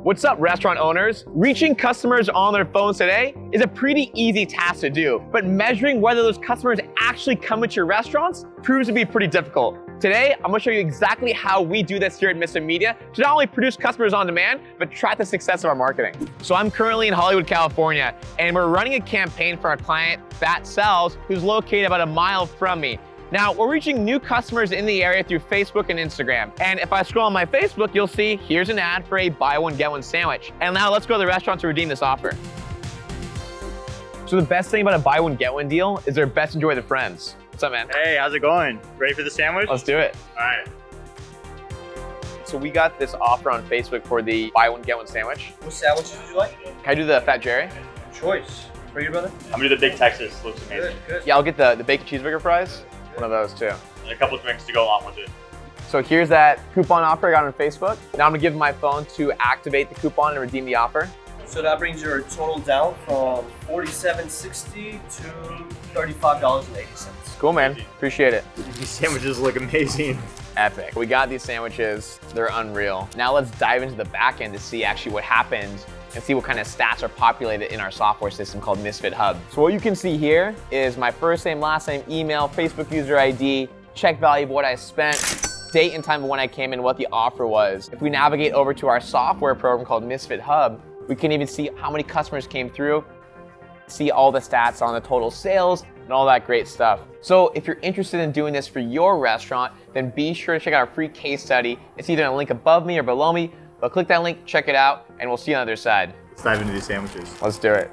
What's up, restaurant owners? Reaching customers on their phones today is a pretty easy task to do, but measuring whether those customers actually come into your restaurants proves to be pretty difficult. Today, I'm gonna show you exactly how we do this here at Misfit Media to not only produce customers on demand, but track the success of our marketing. So I'm currently in Hollywood, California, and we're running a campaign for our client, Fat Sells, who's located about a mile from me. Now, we're reaching new customers in the area through Facebook and Instagram. And if I scroll on my Facebook, you'll see here's an ad for a buy one, get one sandwich. And now let's go to the restaurant to redeem this offer. So the best thing about a buy one, get one deal is they're best enjoyed with friends. What's up, man? Hey, how's it going? Ready for the sandwich? Let's do it. All right. So we got this offer on Facebook for the buy one, get one sandwich. What sandwiches would you like? Can I do the Fat Jerry? Choice. For you, brother? I'm gonna do the Big Texas. Looks amazing. Good. Yeah, I'll get the bacon cheeseburger fries. One of those too. And a couple of drinks to go along with it. So here's that coupon offer I got on Facebook. Now I'm gonna give my phone to activate the coupon and redeem the offer. So that brings your total down from $47.60 to $35.80. Cool, man. Appreciate it. These sandwiches look amazing. Epic. We got these sandwiches. They're unreal. Now let's dive into the back end to see actually what happened and see what kind of stats are populated in our software system called Misfit Hub. So what you can see here is my first name, last name, email, Facebook user ID, check value of what I spent, date and time of when I came in, what the offer was. If we navigate over to our software program called Misfit Hub, we can even see how many customers came through, see all the stats on the total sales, and all that great stuff. So if you're interested in doing this for your restaurant, then be sure to check out our free case study. It's either in a link above me or below me, but click that link, check it out, and we'll see you on the other side. Let's dive into these sandwiches. Let's do it.